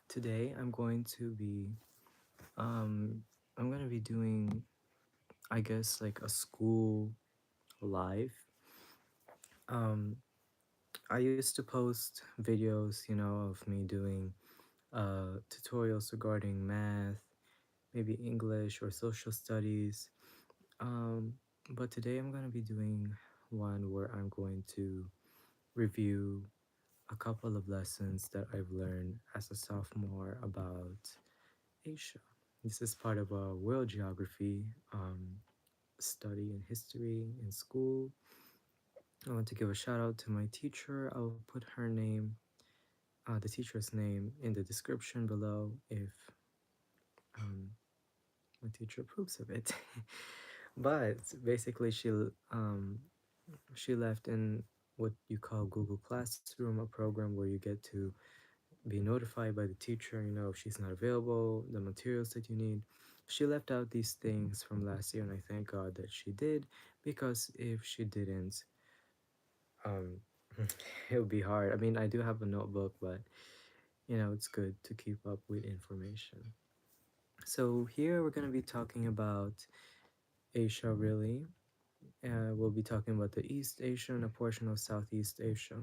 Today um I'm going to be doing, I guess, like a school live. Um I used to post videos, of me doing tutorials regarding math, maybe English or social studies. Um but today I'm going to be doing one where I'm going to review a couple of lessons that I've learned as a sophomore about Asia. This is part of a world geography study in history in school. I want to give a shout out to my teacher. I'll put her name, the teacher's name, in the description below if um, my teacher approves of it. But basically, she left in what you call Google Classroom, a program where you get to be notified by the teacher, if she's not available, the materials that you need. She left out these things from last year, and I thank God that she did, because if she didn't, um, it would be hard. I mean, I do have a notebook, but it's good to keep up with information. So here we're gonna be talking about Asia, really. We'll be talking about the East Asia and a portion of Southeast Asia.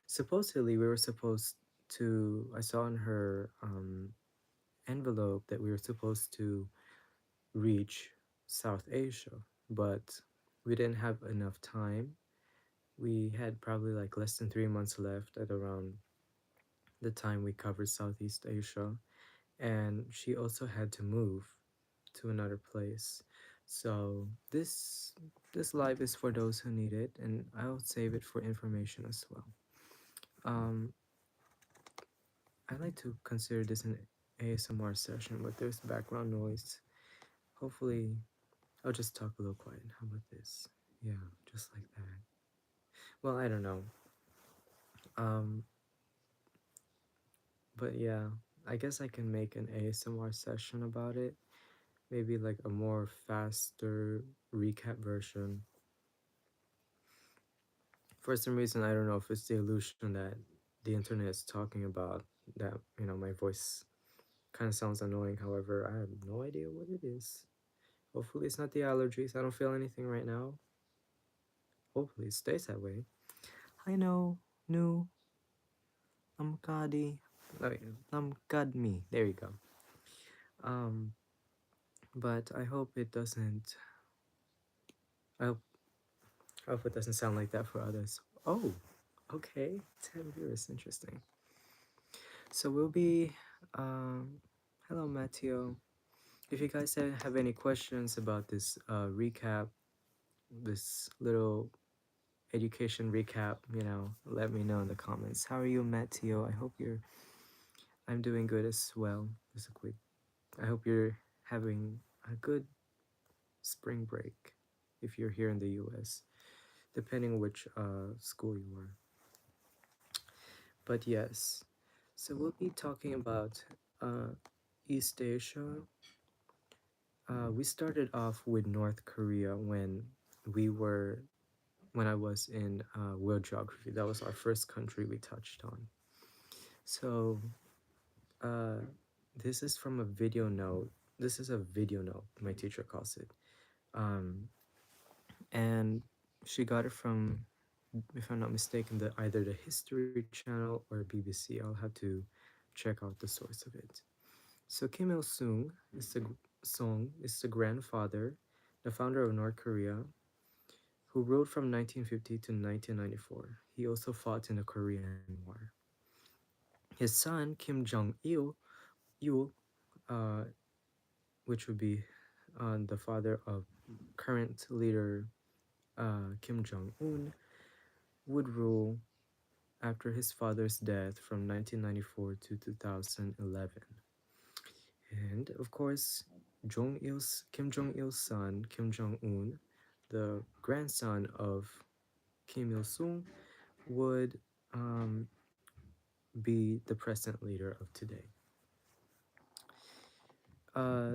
Supposedly, we were supposed to. I saw in her envelope that we were supposed to reach South Asia, but we didn't have enough time. We had probably like less than 3 months left at around the time we covered Southeast Asia, and she also had to move to another place. So this live is for those who need it, and I'll save it for information as well. Um, I like to consider this an ASMR session, but there's background noise. Hopefully, I'll just talk a little quiet. How about this? Yeah, just like that. Well, I don't know. Um, but yeah, I guess I can make an ASMR session about it. Maybe like a more faster recap version. For some reason, I don't know if it's the illusion that the internet is talking about, that my voice kind of sounds annoying. However, I have no idea what it is. Hopefully, it's not the allergies. I don't feel anything right now. Hopefully, it stays that way. I know, new, Kadi. Oh, yeah, me. There you go. Um, but I hope it doesn't. I hope, I hope it doesn't sound like that for others. Oh, okay. 10 viewers, interesting. So we'll be. Um, Hello, Matteo. If you guys have any questions about this recap, this little education recap, let me know in the comments. How are you, Matteo? I hope you're. I'm doing good as well. Just a quick. I hope you're having a good spring break if you're here in the US, depending which school you are. But yes, so we'll be talking about uh, East Asia. We started off with North Korea we were when I was in world geography. That was our first country we touched on. So uh, this is from a video note. This is a video note, my teacher calls it. Um, and she got it from, if I'm not mistaken, either the History Channel or BBC. I'll have to check out the source of it. So Kim Il Sung is the grandfather, the founder of North Korea, who ruled from 1950 to 1994. He also fought in the Korean War. His son Il, uh, which would be the father of current leader Kim Jong Un, would rule after his father's death from 1994 to 2011. And of course, Kim Jong Il's son, Kim Jong Un, the grandson of Kim Il Sung, would be the present leader of today.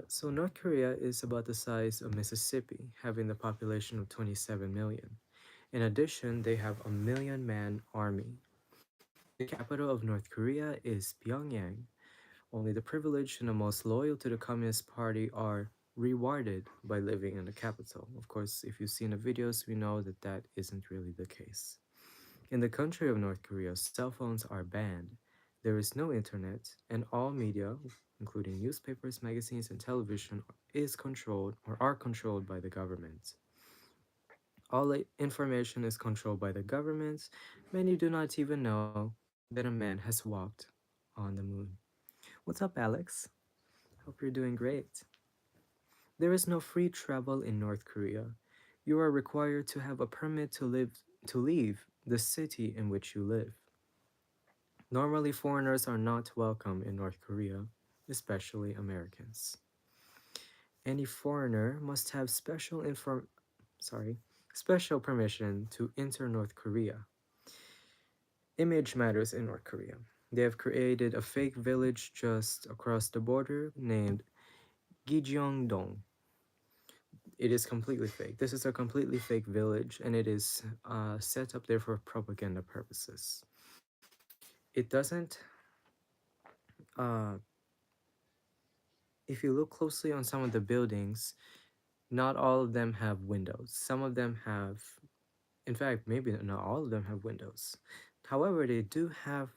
So North Korea is about the size of Mississippi, having the population of 27 million. In addition, they have a million-man army. The capital of North Korea is Pyongyang, Only the privileged and the most loyal to the Communist Party are rewarded by living in the capital. Of course, if you've seen the videos, we know that that isn't really the case. In the country of North Korea, cell phones are banned. There is no internet, and all media, including newspapers, magazines, and television, is controlled or are controlled by the government. All information is controlled by the government. Many do not even know that a man has walked on the moon. What's up, Alex? Hope you're doing great. There is no free travel in North Korea. You are required to have a permit to leave the city in which you live. Normally, foreigners are not welcome in North Korea, especially Americans. Any foreigner must have sorry, special permission to enter North Korea. Image matters in North Korea. They have created a fake village just across the border named Gyeongdong. It is completely fake. This is a completely fake village, and it is set up there for propaganda purposes. It doesn't. Uh, if you look closely on some of the buildings, not all of them have windows. Some of them have, in fact, maybe not all of them have windows. However, they do have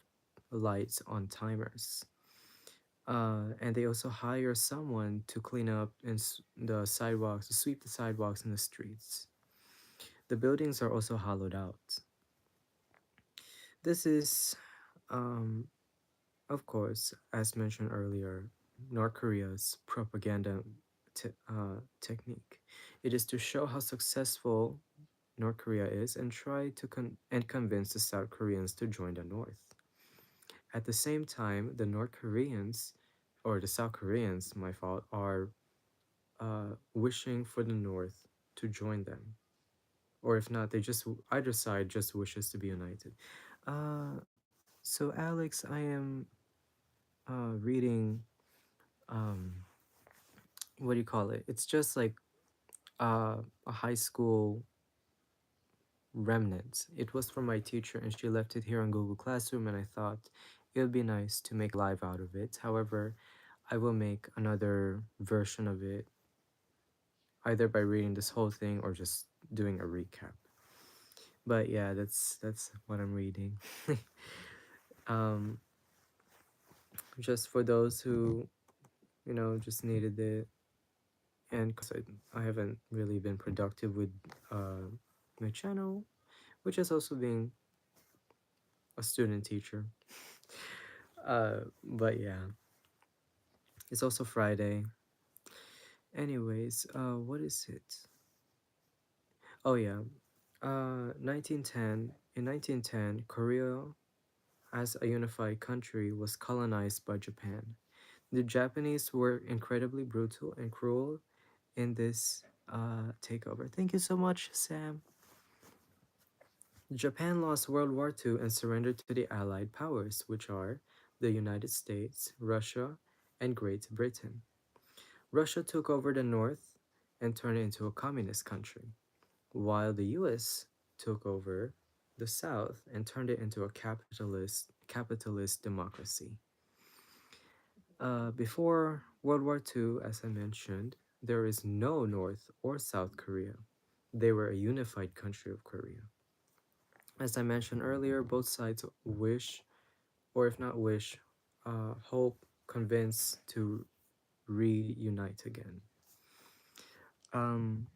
lights on timers. And they also hire someone to clean up the sidewalks, to sweep the sidewalks in the streets. The buildings are also hollowed out. This is, um, of course, as mentioned earlier, North Korea's propaganda technique. It is to show how successful North Korea is and try to convince the South Koreans to join the North. At the same time, the North Koreans, or the South Koreans, my fault, are wishing for the North to join them. Or if not, they just, either side just wishes to be united. So, Alex, I am reading, um, what do you call it? It's just like a high school remnant. It was from my teacher, and she left it here on Google Classroom, and I thought it would be nice to make live out of it. However, I will make another version of it either by reading this whole thing or just doing a recap. But yeah, that's what I'm reading. um, just for those who just needed it, and because I haven't really been productive with my channel, which is also being a student teacher. But yeah, it's also Friday. Anyways, what is it? Oh yeah, 1910. In 1910, Korea, as a unified country, was colonized by Japan. The Japanese were incredibly brutal and cruel in this takeover. Thank you so much, Sam. Japan lost World War II and surrendered to the Allied powers, which are the United States, Russia, and Great Britain. Russia took over the North and turned it into a communist country, while the US took over the South and turned it into a capitalist democracy. Before World War II, as I mentioned, there is no North or South Korea. They were a unified country of Korea. As I mentioned earlier, both sides wish, or if not wish, hope, convince to reunite again. Um,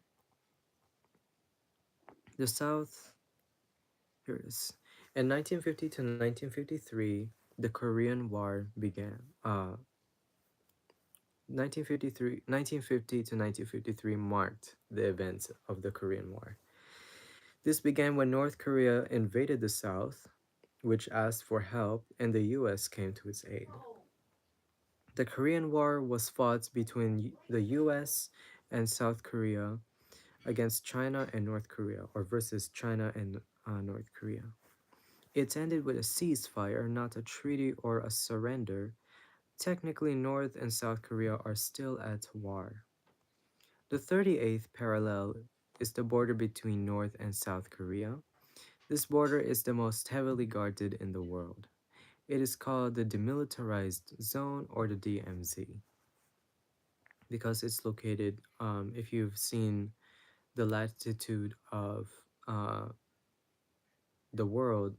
the South, here it is. In 1950 to 1953, the Korean War began. 1950 to 1953 marked the events of the Korean War. This began when North Korea invaded the South, which asked for help, and the US came to its aid. The Korean War was fought between the US and South Korea against China and North Korea, or versus China and North Korea. It ended with a ceasefire, not a treaty or a surrender. Technically, North and South Korea are still at war. The 38th parallel is the border between North and South Korea. This border is the most heavily guarded in the world. It is called the Demilitarized Zone or the DMZ because it's located, if you've seen the latitude of uh, the world,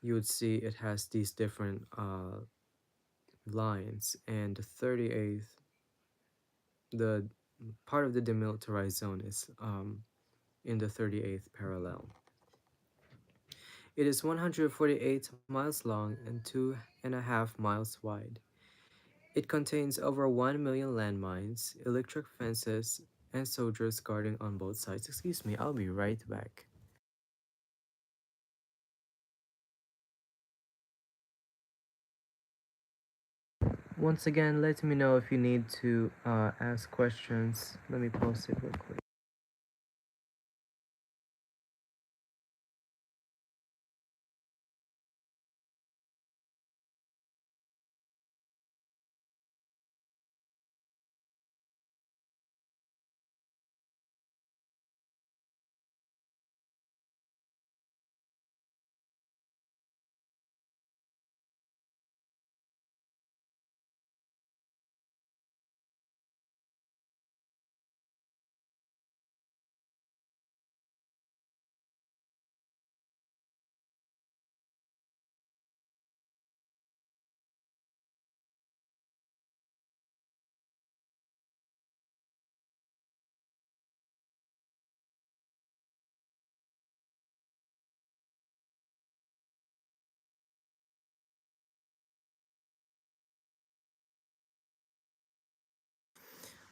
you would see it has these different lines, and the 38th, the part of the demilitarized zone is in the 38th parallel. It is 148 miles long and 2.5 miles wide. It contains over 1 million landmines, electric fences, and soldiers guarding on both sides. Excuse me, I'll be right back. Once again, let me know if you need to ask questions. Let me post it real quick.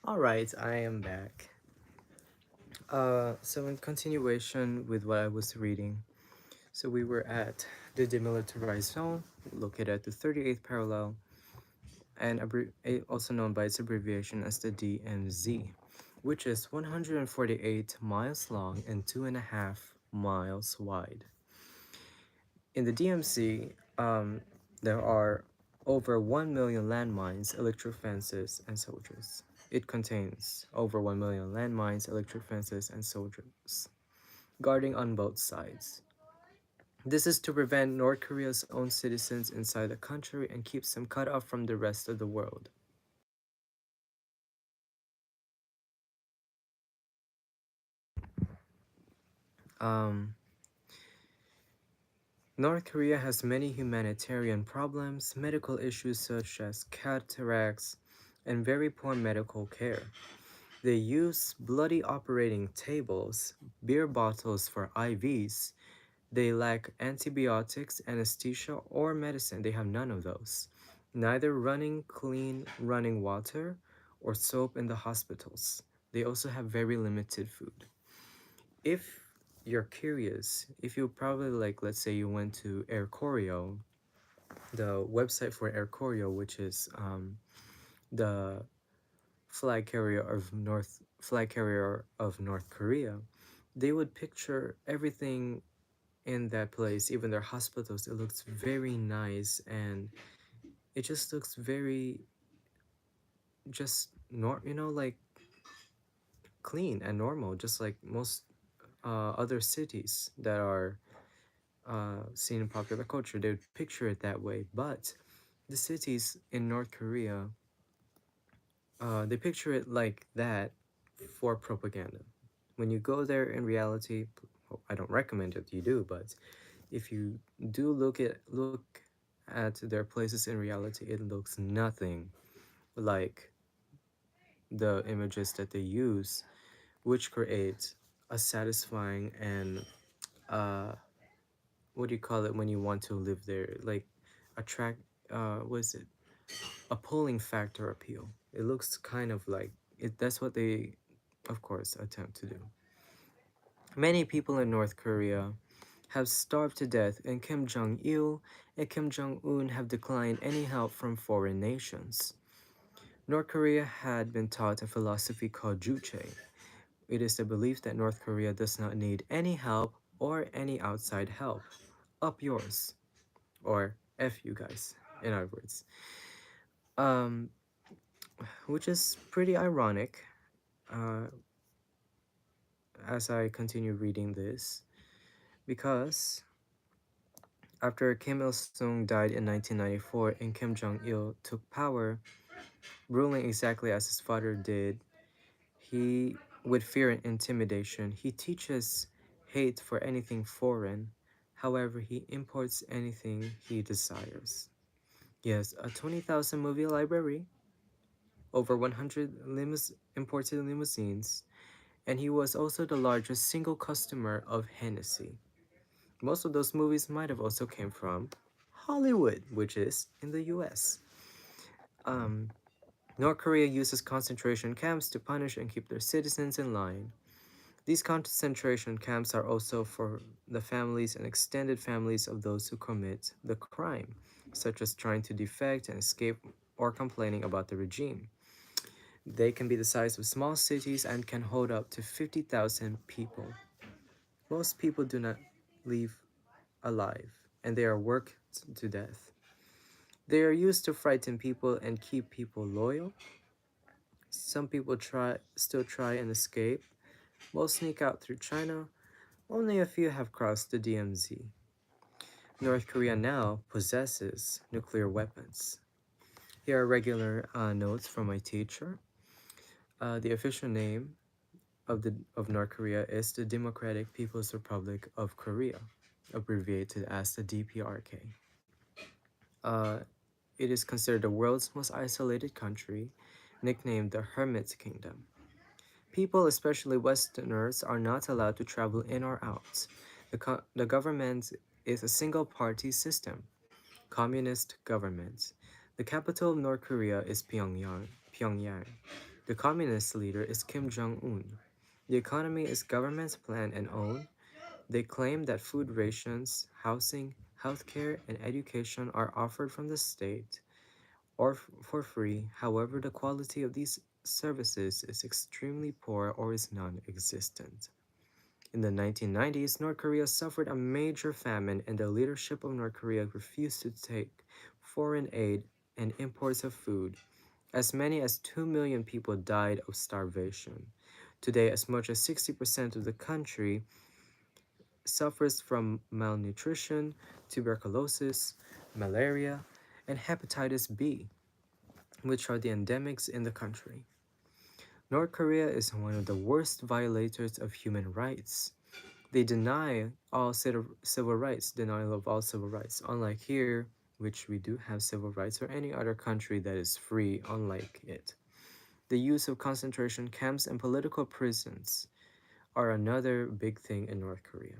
All right, I am back. So in continuation with what I was reading, so we were at the demilitarized zone, located at the 38th parallel, and also known by its abbreviation as the DMZ, which is 148 miles long and 2.5 miles wide. In the DMZ, there are over 1 million landmines, electric fences, and soldiers. It contains over 1 million landmines, electric fences, and soldiers, guarding on both sides. This is to prevent North Korea's own citizens inside the country and keeps them cut off from the rest of the world. Um, North Korea has many humanitarian problems, medical issues such as cataracts, and very poor medical care. They use bloody operating tables, beer bottles for IVs. They lack antibiotics, anesthesia, or medicine. They have none of those. Neither clean running water or soap in the hospitals. They also have very limited food. If you're curious, if you probably like, let's say you went to Air Koryo, the website for Air Koryo, which is the flag carrier of North Korea, they would picture everything in that place, even their hospitals. It looks very nice, and it just looks very just like clean and normal, just like most other cities that are seen in popular culture. They would picture it that way, but the cities in North Korea, they picture it like that for propaganda. When you go there in reality, well, I don't recommend it you do, but if you do look at their places in reality, it looks nothing like the images that they use, which create a satisfying and uh, what do you call it when you want to live there? Like attract, what is it? A pulling factor appeal. It looks kind of like it. That's what they, of course, attempt to do. Many people in North Korea have starved to death, and Kim Jong il and Kim Jong un have declined any help from foreign nations. North Korea had been taught a philosophy called Juche. It is the belief that North Korea does not need any help or any outside help. Up yours. Or F you guys, in other words. Um, which is pretty ironic uh, as I continue reading this because After Kim Il sung died in 1994 and Kim Jong il took power, ruling exactly as his father did, he, with fear and intimidation, he teaches hate for anything foreign. However, he imports anything he desires. He has a 20,000 movie library, over 100 imported limousines, and he was also the largest single customer of Hennessy. Most of those movies might have also came from Hollywood, which is in the US. Um, North Korea uses concentration camps to punish and keep their citizens in line. These concentration camps are also for the families and extended families of those who commit the crime, such as trying to defect and escape or complaining about the regime. They can be the size of small cities and can hold up to 50,000 people. Most people do not leave alive, and they are worked to death. They are used to frighten people and keep people loyal. Some people still try and escape. Most sneak out through China. Only a few have crossed the DMZ. North Korea now possesses nuclear weapons. Here are regular notes from my teacher. The official name of North Korea is the Democratic People's Republic of Korea, abbreviated as the DPRK. Uh, it is considered the world's most isolated country, nicknamed the Hermit Kingdom. People, especially Westerners, are not allowed to travel in or out. The government is a single party system, communist government. The capital of North Korea is Pyongyang. The communist leader is Kim Jong un. The economy is government planned and owned. They claim that food rations, housing, healthcare, and education are offered from the state or for free. However, the quality of these services is extremely poor or is non existent. In the 1990s, North Korea suffered a major famine, and the leadership of North Korea refused to take foreign aid and imports of food. As many as 2 million people died of starvation. Today, as much as 60% of the country suffers from malnutrition, tuberculosis, malaria, and hepatitis B, which are the endemics in the country. North Korea is one of the worst violators of human rights. They deny all civil rights, denial of all civil rights, unlike here, which we do have civil rights, or any other country that is free, unlike it. The use of concentration camps and political prisons are another big thing in North Korea.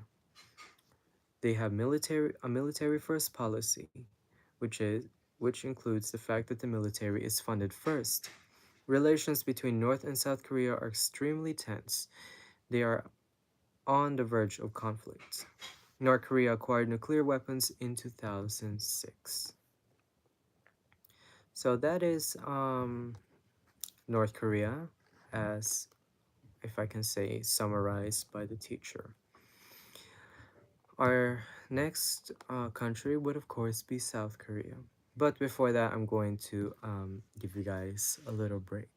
They have a military first policy, which is which includes the fact that the military is funded first. Relations between North and South Korea are extremely tense. They are on the verge of conflict. North Korea acquired nuclear weapons in 2006. So that is North Korea, as if I can say summarized by the teacher. Our next country would, of course, be South Korea. But before that, I'm going to give you guys a little break.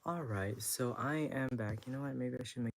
All right, so I am back. You know what? Maybe I should make